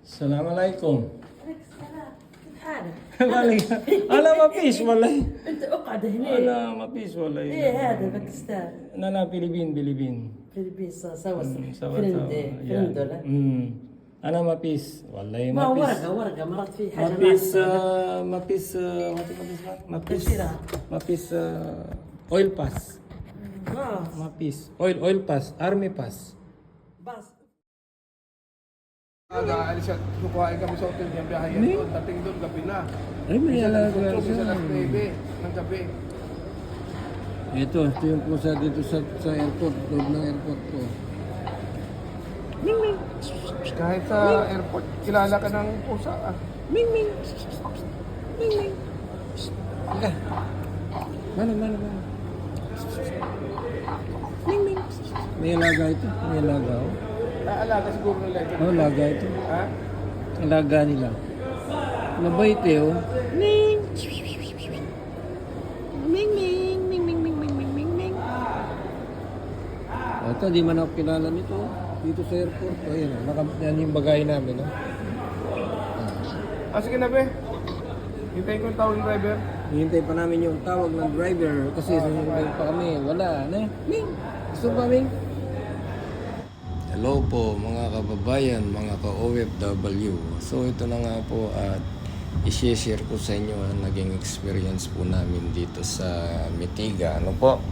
السلام عليكم. عليك السلام، كيف حالك؟ انا ما فيش والله. انت اقعد هنا. انا ما فيش والله. ايه هذا باكستان؟ انا فلبين. فلبين سوا سوا سوا فرند فرند ولا؟ انا ما فيش والله. ما ما فيش ورقة مرات في ما حاجة فيش ناقصة. ما فيش ما فيش تأشيرات. ما فيش oil pass. باص ما فيش oil pass, army pass. باص Alis at kukuhain kami sa hotel niyang biyahe Ni? doon. Dating doon, gabi na. Ay, may Isa alaga alas 8, siya. isa alas 9 ng gabi. Ito yung pusa dito sa airport, loob ng airport ko. Kahit sa airport, kilala ka ng pusa. Ming Ming. Ming Ming. Ika. Mana. Ming Ming. May alaga ito. May alaga oh. Naalaga siguro nila ito. Oh, alaga ito. Ha? Alaga nila. Mabait eh oh. Ming. Ming Ming. Ming Ming Ming Ming Ming Ming Ming. Ito, di man ako kilala nito. Dito sa airport. O yan, yan yung bagay namin. Oh. Sige na be. Hintayin ko yung tawag ng driver. Hihintay pa namin yung tawag ng driver kasi susunod pa kami. Wala na. Ming! Gusto ba, Ming? Hello po mga kababayan, mga ka-OFW. So ito na nga po at i-share ko sa inyo ang naging experience po namin dito sa Mitiga. Ano po?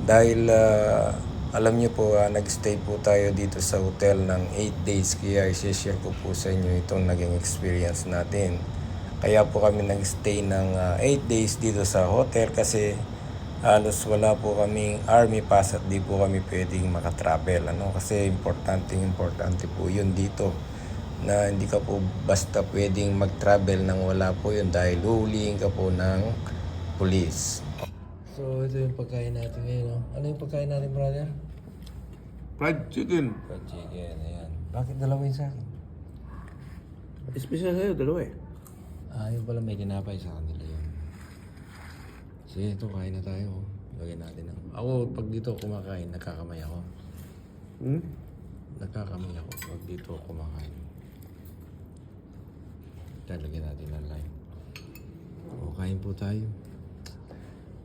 Dahil alam niyo po, nag-stay po tayo dito sa hotel ng 8 days. Kaya i-share ko po sa inyo itong naging experience natin. Kaya po kami nag-stay ng 8 days dito sa hotel kasi halos wala po kaming army pass at di po kami pwedeng makatravel. Ano? Kasi importante po yun dito na hindi ka po basta pwedeng mag-travel nang wala po yun dahil huhulihin ka po ng police. So ito yung pagkain natin ngayon. No? Ano yung pagkain natin, brother? Fried chicken. Fried chicken, ayan. Bakit dalawa yun sa akin? Special sa'yo, dalawa eh. Yung pala may tinapay sa kanila yun. Sige, ito kain na tayo. Lagyan natin ang... Ako, pag dito kumakain, nagkakamay ako. Nagkakamay ako pag dito kumakain. Lagyan natin ang lime. O, kain po tayo.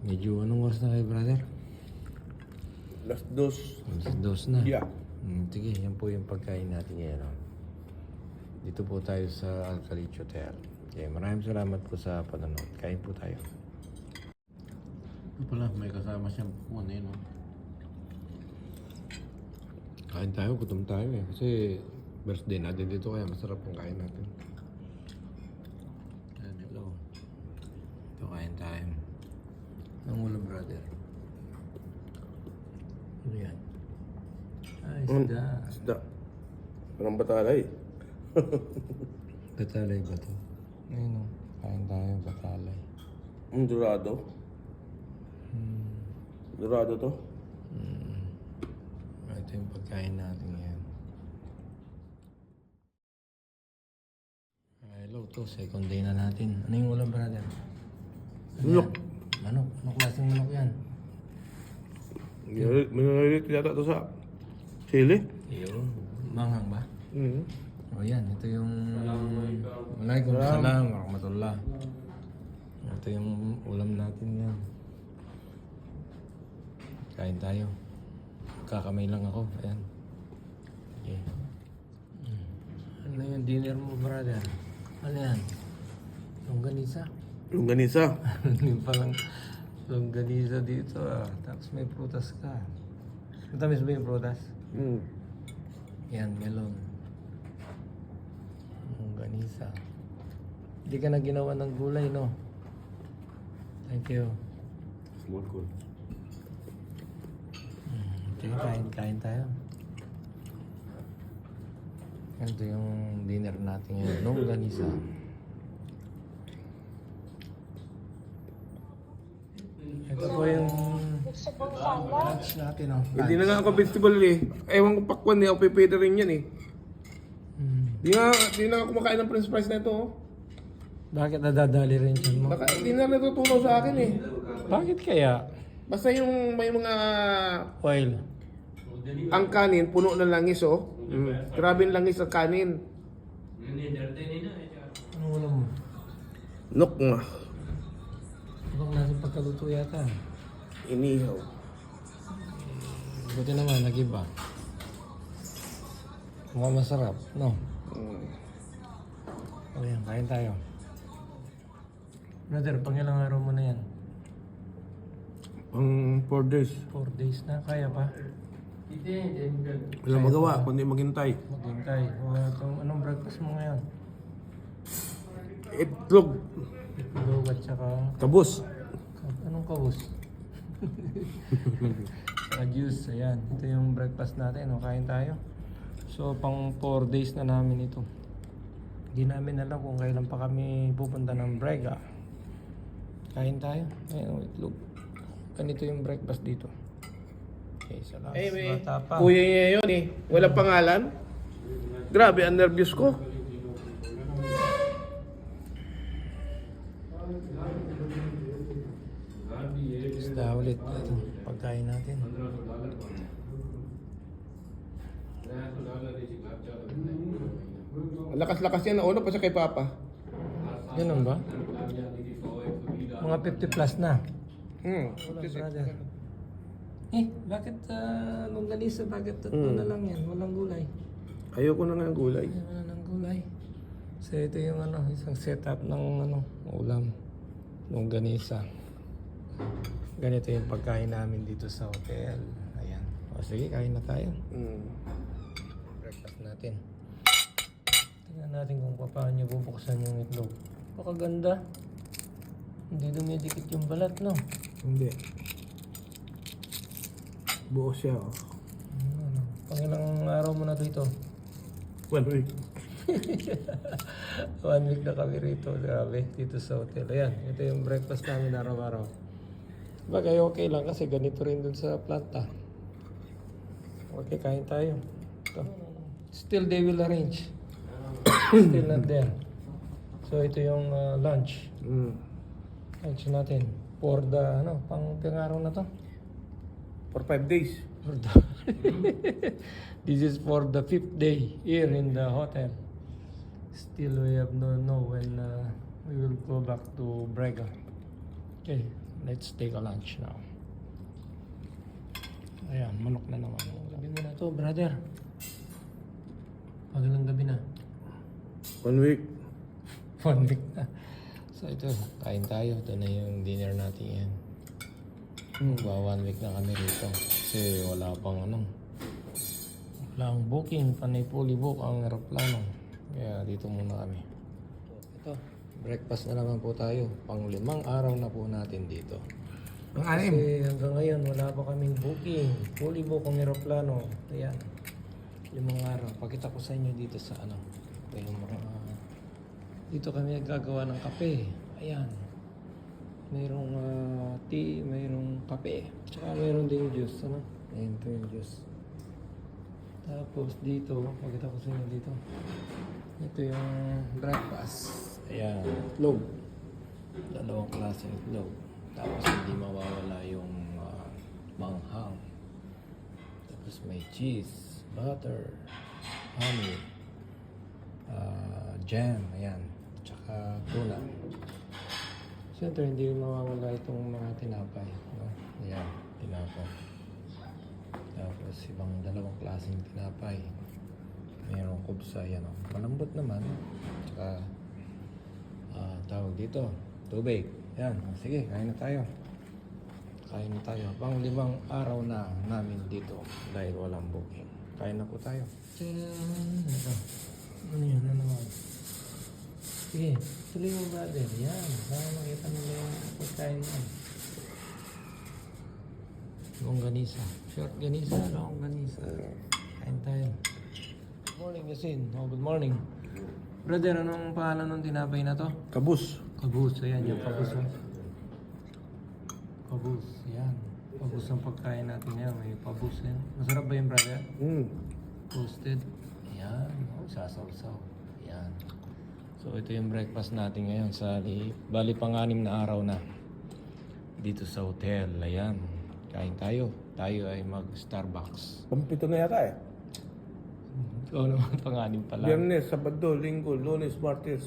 Medyo anong oras na kayo, brother? Last dose. Dos na. Yeah. Sige, yan po yung pagkain natin ngayon. No? Dito po tayo sa Alcaliche Hotel. Okay, maraming salamat po sa panonood. Kain po tayo. Ito pala, may kasama siyang puwan eh, no? Kain tayo, gutom tayo eh. Kasi birthday natin dito kaya masarap ang kain natin. Ayan, hello. Ito, kain tayo. Ang ulam, brother. Ano yan? Ay, isda. Isda. Parang batalay. Batalay ba ito? Ayun o. Kain tayo, batalay. Dorado. Dorado to. Ito yung pagkain natin ngayon. Hello, to. Second day na natin. Ano yung ulam, brother? Manok. Manok? Anong klaseng manok yan? Minalit yata to sa chili. Ayun. Manghang ba? O yan, ito yung... Waalaikumsalam warahmatullah. Ito yung ulam natin yan. Kain tayo. Kakamay lang ako. Ayan. Okay. Ano yung dinner mo, brother? Ano yan? Longganisa? Longganisa. Hindi palang longganisa dito ah. Tapos may prutas ka. Matamis ba yung prutas? Yan, melon. Longganisa. Hindi ka na ginawa ng gulay, no? Thank you. Small cool. Sige, kain tayo. Ito yung dinner natin ngayon. Longganisa. Ito po yung lunch natin, oh. Hindi na nga ako vegetable eh. Ewan ko pakwan eh. Ako pipili rin yan eh. Di na ako kumakain ng french fries na ito oh. Bakit nadadali rin siya mo? Baka hindi na natutunaw sa akin eh. Bakit kaya? Basta yung may mga... Oil. Ang kanin, puno ng langis oh. Grabe yung langis ang kanin. Anong ulam mo? Nok nga. Ibang natin pagkaluto yata. Inihaw. Buti naman, nag-iba. Mukhang masarap, no? O yan, kain tayo. Brother, pang ilang araw mo na yan? Ang 4 days. 4 days na, kaya pa? Walang magawa, kundi maghintay. Maghintay. Anong breakfast mo ngayon? Itlog. Itlog at saka... Kabus. Anong kawus? Saka juice, ayan. Ito yung breakfast natin, o, kain tayo. So, pang 4 days na namin ito. Hindi namin alam kung kailan pa kami pupunta ng Brega. Kain tayo. Ayan, o, itlog. Ganito yung breakfast dito. Okay, salamat. Bata pa. Kuya niya yun eh. Walang pangalan. Grabe, ang nervyos ko. Basta ulit. Ito, pagkain natin. Ang lakas-lakas yan. Nauna pa siya kay Papa. Ganun ba? Mga 50 plus na. Hmm. Wala, brother. Bakit longganisa? Bakit ito na lang yan? Walang gulay. Ayoko na nga ng gulay. Wala nang gulay. So ito yung isang setup ng ulam. Longganisa. Ganito yung pagkain namin dito sa hotel. Ayan. O sige, kain na tayo. Breakfast natin. Tingnan natin kung paano bubuksan yung itlog. Pakaganda. Hindi dumidikit yung balat, no? Hindi. Buo siya oh. Pangilang araw mo na dito? 1 week. 1 week na kami rito. Grabe, dito sa hotel. Ayan, ito yung breakfast namin araw-araw. Bagay okay lang kasi ganito rin dun sa planta. Okay, kain tayo. Ito. Still they will arrange. Still not there. So ito yung lunch. Lunch natin. For the, pang-araw na to? For 5 days. For the This is for the 5th day here in the hotel. Still we have no know when we will go back to Brega. Okay, let's take a lunch now. Ayan, manok na naman. Gabi mo na to, brother. Magalang gabi na. 1 week. 1 week na. So ito, kain tayo. Ito na yung dinner natin yan. 1 week na kami rito. Kasi wala pang wala ang booking. Panay fully book ang aeroplano. Kaya dito muna kami. Ito, breakfast na naman po tayo. Pang 5 araw na po natin dito. Ang Kasi hanggang ngayon wala pa kaming booking. Fully book ang aeroplano. Ayan. 5 araw. Pakita ko sa inyo dito sa Ito yung mga... Dito kami naggagawa ng kape. Ayan. Mayroong tea, mayroong kape. Tsaka mayroong ding juice. Ayan, ito yung juice. Tapos dito, pakita ko sa inyo dito. Ito yung breakfast. Ayan, itlog. 2 klaseng itlog. Tapos hindi mawawala yung manghang. Tapos may cheese, butter, honey, jam, ayan. Tsaka tuna. Siyempre, hindi mawawala itong mga tinapay. No? Ayan, tinapay. Tapos, ibang 2 klaseng tinapay. Mayroong kubsa, yan o. Malambot naman. Tsaka, tawag dito, tubig. Yan, sige, kain na tayo. Kain na tayo. Pang 5 araw na namin dito dahil walang booking. Kain na po tayo. Ito. Ano yun? Ano naman? Sige, tuloy mo brother. Yan. Para makita nila yung pagkain yan. Longganisa. Short ganisa, longganisa. Kain tayo. Good morning, Yasin. Oh, good morning. Brother, anong pangalan ng tinapay na to? Kabus. Kabus. Ayan, yung kabus. Oh. Kabus. Ayan. Kabus ang pagkain natin yan. May kabus yan. Masarap ba yung brother? Toasted. Ayan. Oh, sasaw-saw. Ayan. So, ito yung breakfast natin ngayon sa bali pang-6 na araw na dito sa hotel. Ayan. Kain tayo. Tayo ay mag-Starbucks. Pampito na yata eh. Oo naman, pang-anim pa lang. Biyernes, Sabado, Linggo, Lunes, Martes.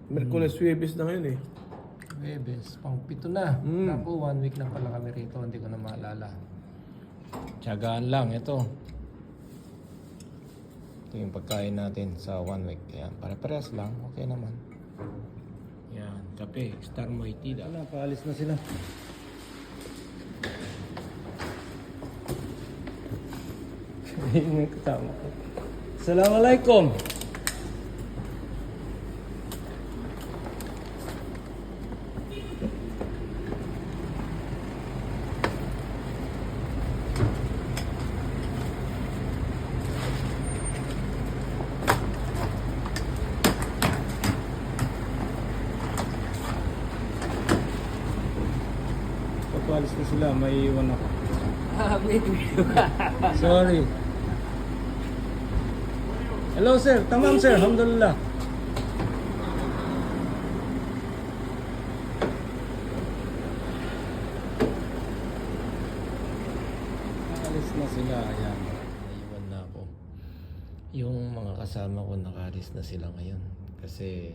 Merkules, Huwebes na ngayon eh. Webes, pang-pito na. Naku, 1 week na pala kami rito, hindi ko na maalala. Tiyagaan lang, ito. Ito yung pagkain natin sa 1 week. Yan, pare-pares lang, okay naman. Yan, kape, Star Moiti. Ano, paalis na sila. Yung kasama ko. Assalamualaikum. Papalis na sila, may iwan ako. Sorry. Hello sir, tamam sir, alhamdulillah. Alis na sila, ayan. Naiwan na ako. Yung mga kasama ko nakalis na sila ngayon. Kasi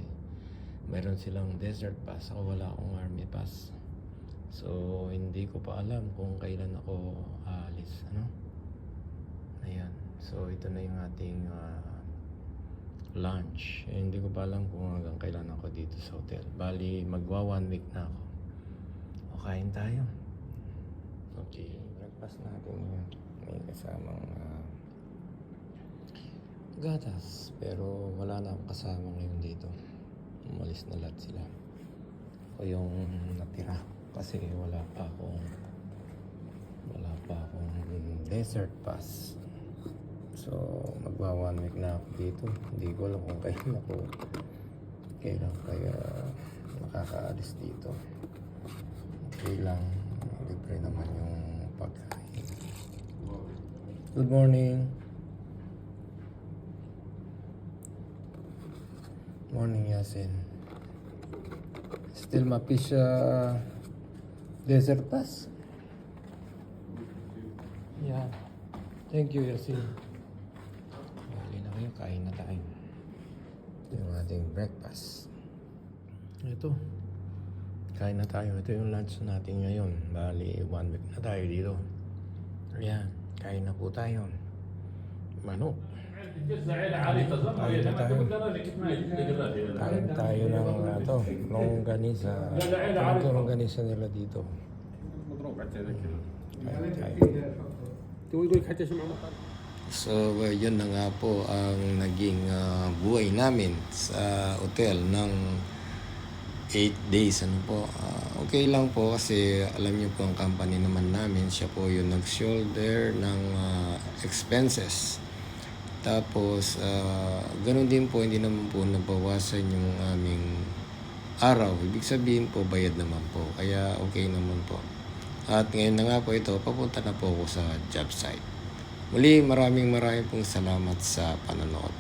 meron silang desert pass. Ako wala akong army pass. So, hindi ko pa alam kung kailan ako aalis. Ano? Ayan. So, ito na yung ating lunch. Hindi ko pa alam kung hanggang kailan ako dito sa hotel. Bali, magwa 1 week na ako. O, kain tayo. Okay, breakfast natin yun. May kasamang gatas. Pero wala na akong kasama ngayon dito. Umalis na lahat sila. Ako yung natira. Kasi wala pa akong desert pass. So, magwa 1 week na ako dito. Hindi ko alam kung kailan kaya makakaalis dito. Okay lang. Libre naman yung pagkain. Good morning. Morning, Yasin. Still mapis desert pass? Yeah. Thank you, Yasin. Bali na kayo, kain na tayo. Ito yung ating breakfast. Ito. Kain na tayo. Ito yung lunch natin ngayon. Bali, 1 week na tayo dito. Ayan. Kain na po tayo. Manok. Kain tayo ng longganisa. Ito yung longganisa nila dito. Kain tayo. So, yun na nga po ang naging buhay namin sa hotel ng 8 days. Ano po, okay lang po kasi alam niyo po ang company naman namin, siya po yung nag-shoulder ng expenses. Tapos, ganun din po, hindi naman po nabawasan yung aming araw. Ibig sabihin po, bayad naman po. Kaya okay naman po. At ngayon na nga po ito, papunta na po ako sa job site. Muli, maraming pong salamat sa panonood.